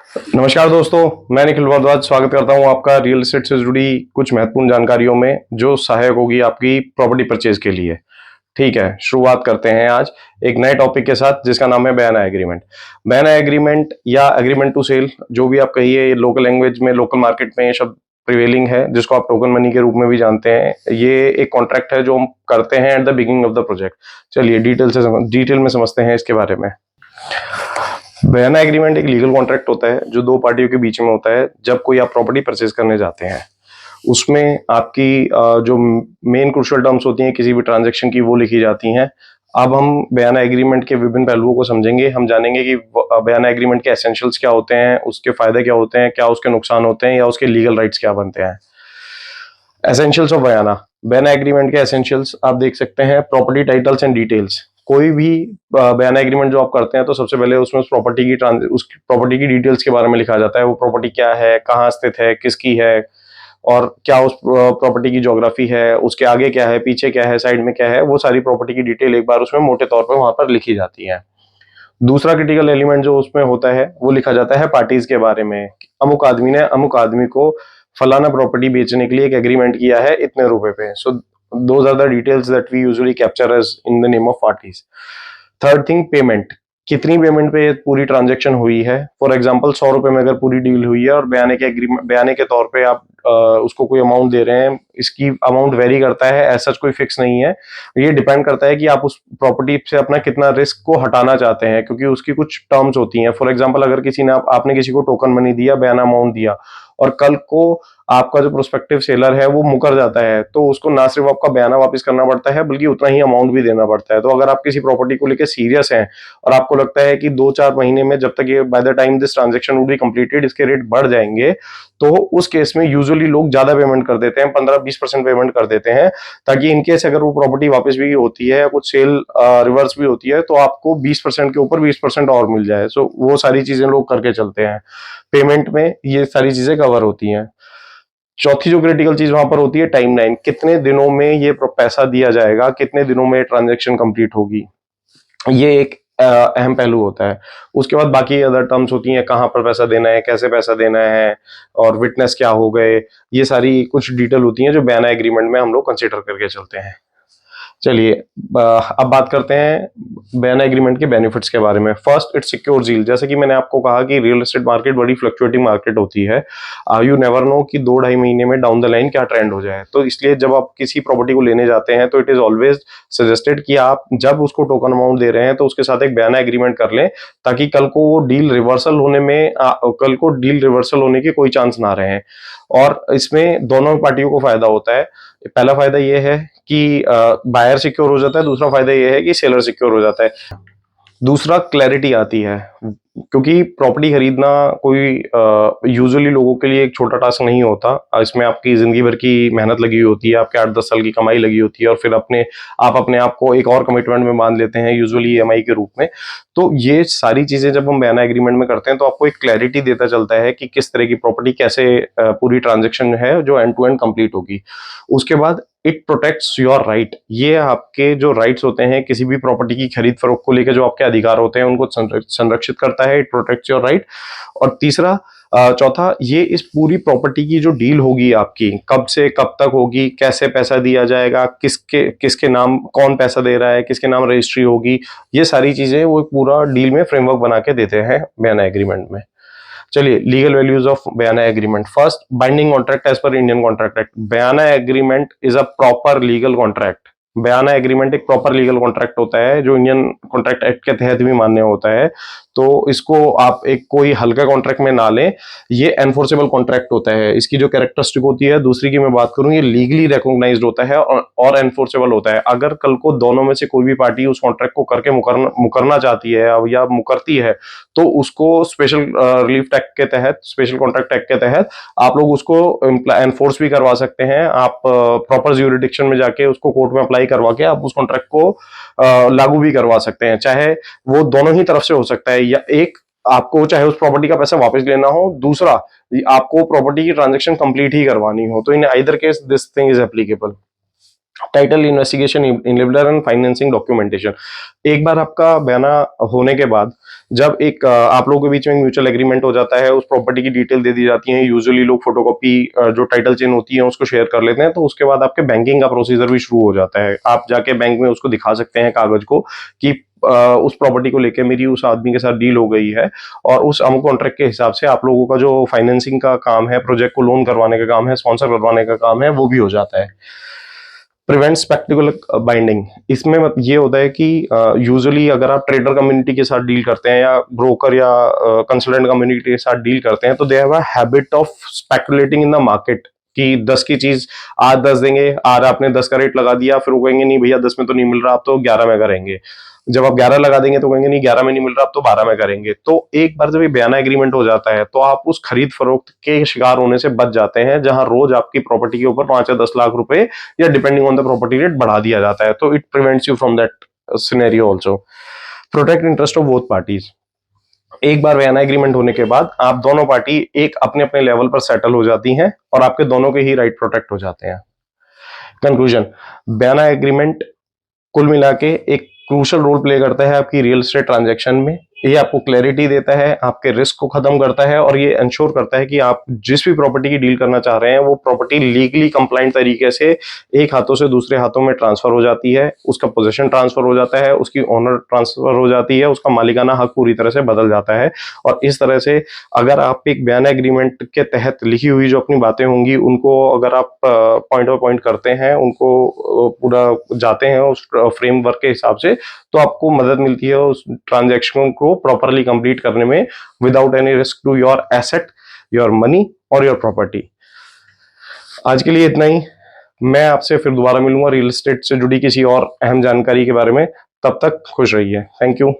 नमस्कार दोस्तों, मैं निखिल भारद्वाज स्वागत करता हूं आपका रियल एस्टेट से जुड़ी कुछ महत्वपूर्ण जानकारियों में जो सहायक होगी आपकी प्रॉपर्टी परचेज के लिए। ठीक है, शुरुआत करते हैं आज एक नए टॉपिक के साथ जिसका नाम है बयाना एग्रीमेंट। बयाना एग्रीमेंट या एग्रीमेंट टू सेल, जो भी आप कहिए, ये लोकल लैंग्वेज में, लोकल मार्केट में ये शब्द प्रिवेलिंग है, जिसको आप टोकन मनी के रूप में भी जानते हैं। ये एक कॉन्ट्रैक्ट है जो हम करते हैं at the beginning of the project. चलिए डिटेल में समझते हैं इसके बारे में। बयाना एग्रीमेंट एक लीगल कॉन्ट्रैक्ट होता है जो दो पार्टियों के बीच में होता है जब कोई आप प्रॉपर्टी परचेज करने जाते हैं। उसमें आपकी जो मेन क्रूशियल टर्म्स होती हैं किसी भी ट्रांजैक्शन की, वो लिखी जाती हैं। अब हम बयाना एग्रीमेंट के विभिन्न पहलुओं को समझेंगे। हम जानेंगे कि बयाना एग्रीमेंट के एसेंशियल्स क्या होते हैं, उसके फायदे क्या होते हैं, क्या उसके नुकसान होते हैं, या उसके लीगल राइट्स क्या बनते हैं। Essentials of Bayana. Bayana agreement के एसेंशियल्स आप देख सकते हैं। Property titles and details. कोई भी बयाना एग्रीमेंट जो आप करते हैं तो सबसे पहले उसमें उस प्रॉपर्टी की डिटेल्स के बारे में लिखा जाता है। वो प्रॉपर्टी क्या है, कहाँ स्थित है, किसकी है, और क्या उस प्रॉपर्टी की ज्योग्राफी है, उसके आगे क्या है, पीछे क्या है, साइड में क्या है, वो सारी प्रॉपर्टी की डिटेल एक बार उसमें मोटे तौर पर वहां पर लिखी जाती है। दूसरा क्रिटिकल एलिमेंट जो उसमें होता है वो लिखा जाता है पार्टीज के बारे में। अमुक आदमी ने अमुक आदमी को फलाना प्रॉपर्टी बेचने के लिए एक एग्रीमेंट किया है इतने रुपए पे। So those are the details that we usually capture as in the name of parties. Third thing, payment. कितनी पेमेंट पे पूरी ट्रांजेक्शन हुई है। फॉर एग्जांपल 100 रुपए में अगर पूरी डील हुई है और बयाने के तौर पे आप उसको कोई अमाउंट दे रहे हैं, इसकी अमाउंट वेरी करता है, ऐसा कोई फिक्स नहीं है। ये डिपेंड करता है कि आप उस प्रॉपर्टी से अपना कितना रिस्क को हटाना चाहते हैं, क्योंकि उसकी कुछ टर्म्स होती हैं। फॉर एग्जांपल अगर किसी ने आपने किसी को टोकन मनी दिया, बयाना अमाउंट दिया, और कल को आपका जो प्रोस्पेक्टिव सेलर है वो मुकर जाता है, तो उसको ना सिर्फ आपका बयाना वापस करना पड़ता है बल्कि उतना ही अमाउंट भी देना पड़ता है। तो अगर आप किसी प्रॉपर्टी को लेकर सीरियस हैं और आपको लगता है कि 2-4 महीने में, जब तक ये by the time this transaction would be completed, इसके रेट बढ़ जाएंगे, तो उस केस में यूजुअली लोग ज्यादा पेमेंट कर देते हैं, 15-20% पेमेंट कर देते हैं, ताकि इनकेस अगर वो प्रॉपर्टी वापस भी होती है या कुछ सेल रिवर्स भी होती है तो आपको 20% के ऊपर 20% और मिल जाए। सो वो सारी चीजें लोग करके चलते हैं। पेमेंट में ये सारी चीजें कवर होती हैं। चौथी जो क्रिटिकल चीज वहां पर होती है, टाइमलाइन। कितने दिनों में ये पैसा दिया जाएगा, कितने दिनों में ट्रांजेक्शन कंप्लीट होगी, ये एक अहम पहलू होता है। उसके बाद बाकी अदर टर्म्स होती हैं, कहाँ पर पैसा देना है, कैसे पैसा देना है, और विटनेस क्या हो गए। ये सारी कुछ डिटेल होती हैं जो बयाना एग्रीमेंट में हम लोग कंसिडर करके चलते हैं। चलिए, अब बात करते हैं बयाना एग्रीमेंट के बेनिफिट्स के बारे में। First, it secure deal. जैसे कि मैंने आपको कहा कि रियल एस्टेट मार्केट बड़ी फ्लक्चुएटिंग मार्केट होती है। यू नेवर नो कि 2-2.5 महीने में डाउन द लाइन क्या ट्रेंड हो जाए। तो इसलिए जब आप किसी प्रॉपर्टी को लेने जाते हैं तो इट इज ऑलवेज सजेस्टेड कि आप जब उसको टोकन अमाउंट दे रहे हैं तो उसके साथ एक बयाना एग्रीमेंट कर लें, ताकि कल को वो डील रिवर्सल होने में कल को डील रिवर्सल होने की कोई चांस ना रहे। और इसमें दोनों पार्टियों को फायदा होता है। पहला फायदा ये है कि बायर सिक्योर हो जाता है, दूसरा फायदा ये है कि सेलर सिक्योर हो जाता है। दूसरा, क्लैरिटी आती है, क्योंकि प्रॉपर्टी खरीदना कोई यूजुअली लोगों के लिए एक छोटा टास्क नहीं होता। इसमें आपकी जिंदगी भर की मेहनत लगी हुई होती है, आपके 8-10 साल की कमाई लगी होती है, और फिर आप अपने आप को एक और कमिटमेंट में बांध लेते हैं, यूजुअली ईएमआई के रूप में। तो ये सारी चीजें जब हम बयाना एग्रीमेंट में करते हैं तो आपको एक क्लैरिटी देता चलता है कि किस तरह की प्रॉपर्टी, कैसे पूरी ट्रांजेक्शन है जो एंड टू एंड कंप्लीट होगी। उसके बाद इट प्रोटेक्ट्स योर राइट। ये आपके जो राइट्स होते हैं किसी भी प्रॉपर्टी की खरीद फरोख्त को लेकर, जो आपके अधिकार होते हैं, उनको संरक्षित करता है। It protects your right. और तीसरा, चौथा, ये इस पूरी प्रॉपर्टी की जो डील होगी आपकी, कब से कब तक होगी, कैसे पैसा दिया जाएगा, किसके किसके नाम कौन पैसा दे रहा है, किसके नाम रजिस्ट्री होगी, ये सारी चीजें वो पूरा डील में फ्रेमवर्क बना के देते हैं बयाना एग्रीमेंट में। चलिए, लीगल वैल्यूज ऑफ बयाना agreement. First, binding contract as per Indian Contract Act. बयाना agreement is a proper legal contract. बयाना एग्रीमेंट एक प्रॉपर लीगल कॉन्ट्रैक्ट होता है जो इंडियन कॉन्ट्रैक्ट एक्ट के तहत भी मान्य होता है। तो इसको आप एक कोई हल्का कॉन्ट्रैक्ट में ना लें, ये एनफोर्सेबल कॉन्ट्रैक्ट होता है। इसकी जो कैरेक्टरिस्टिक होती है, दूसरी की मैं बात करूं, ये लीगली रिकॉग्नाइज्ड होता है और एनफोर्सेबल होता है। अगर कल को दोनों में से कोई भी पार्टी उस कॉन्ट्रैक्ट को करके मुकरना चाहती है या मुकरती है, तो उसको स्पेशल रिलीफ टैक्ट के तहत, स्पेशल कॉन्ट्रैक्ट एक्ट के तहत आप लोग उसको एनफोर्स भी करवा सकते हैं। आप प्रॉपर ज्यूरिडिक्शन में जाके उसको कोर्ट में अप्लाई करवा के आप उस कॉन्ट्रैक्ट को लागू भी करवा सकते हैं। चाहे वो दोनों ही तरफ से हो सकता है, या एक, आपको चाहे उस प्रॉपर्टी का पैसा वापस लेना हो, दूसरा आपको प्रॉपर्टी की ट्रांजेक्शन कंप्लीट ही करवानी हो, तो in either case this thing is applicable. Title investigation enabler and financing documentation. एक बार आपका बयाना होने के बाद जब एक आप लोगों के बीच में म्यूचुअल एग्रीमेंट हो जाता है, उस प्रॉपर्टी की डिटेल दे दी जाती है, यूजुअली लोग फोटोकॉपी जो टाइटल चेन होती है उसको शेयर कर लेते हैं, तो उसके बाद आपके बैंकिंग का प्रोसीजर भी शुरू हो जाता है। आप जाके बैंक में उसको दिखा सकते हैं कागज को कि उस प्रॉपर्टी को लेके मेरी उस आदमी के साथ डील हो गई है, और उस अमुक कॉन्ट्रैक्ट के हिसाब से आप लोगों का जो फाइनेंसिंग का काम है, प्रोजेक्ट को लोन करवाने का काम है, स्पॉन्सर करवाने का काम है, वो भी हो जाता है। प्रिवेंट स्पेक्टिकल बाइंडिंग, इसमें ये होता है कि यूजुअली अगर आप ट्रेडर कम्युनिटी के साथ डील करते हैं या ब्रोकर या कंसल्टेंट कम्युनिटी के साथ डील करते हैं, तो they have a habit of speculating in the market कि 10 की चीज आज 10 देंगे, आज आपने 10 का रेट लगा दिया, फिर वो कहेंगे नहीं भैया 10 में तो नहीं मिल रहा, आप तो 11 में करेंगे। जब आप 11 लगा देंगे तो कहेंगे नहीं 11 में नहीं मिल रहा, आप तो 12 में करेंगे। तो एक बार जब ये बयाना एग्रीमेंट हो जाता है तो आप उस खरीद फरोख्त के शिकार होने से बच जाते हैं, जहां रोज आपकी प्रॉपर्टी के ऊपर 5 या 10 लाख रुपए या depending on the property rate बढ़ा दिया जाता है। तो it prevents you from that scenario also. Protect interest of both parties. एक बार बयाना एग्रीमेंट होने के बाद आप दोनों पार्टी एक अपने अपने लेवल पर सेटल हो जाती हैं और आपके दोनों के ही राइट प्रोटेक्ट हो जाते हैं। कंक्लूजन, बयाना एग्रीमेंट कुल मिला के एक क्रूशल रोल प्ले करता है आपकी रियल एस्टेट ट्रांजैक्शन में। ये आपको क्लैरिटी देता है, आपके रिस्क को खत्म करता है, और ये इंश्योर करता है कि आप जिस भी प्रॉपर्टी की डील करना चाह रहे हैं वो प्रॉपर्टी लीगली कंप्लाइंट तरीके से एक हाथों से दूसरे हाथों में ट्रांसफर हो जाती है, उसका पोजीशन ट्रांसफर हो जाता है, उसकी ओनर ट्रांसफर हो जाती है, उसका मालिकाना हक पूरी तरह से बदल जाता है। और इस तरह से अगर आप एक बयाना एग्रीमेंट के तहत लिखी हुई जो अपनी बातें होंगी उनको अगर आप पॉइंट बाय पॉइंट करते हैं, उनको पूरा जाते हैं उस फ्रेमवर्क के हिसाब से, तो आपको मदद मिलती है उस ट्रांजैक्शन को प्रॉपरली कंप्लीट करने में, without any risk to your asset, your money और योर प्रॉपर्टी। आज के लिए इतना ही। मैं आपसे फिर दोबारा मिलूंगा रियल एस्टेट से जुड़ी किसी और अहम जानकारी के बारे में। तब तक खुश रहिए। Thank you.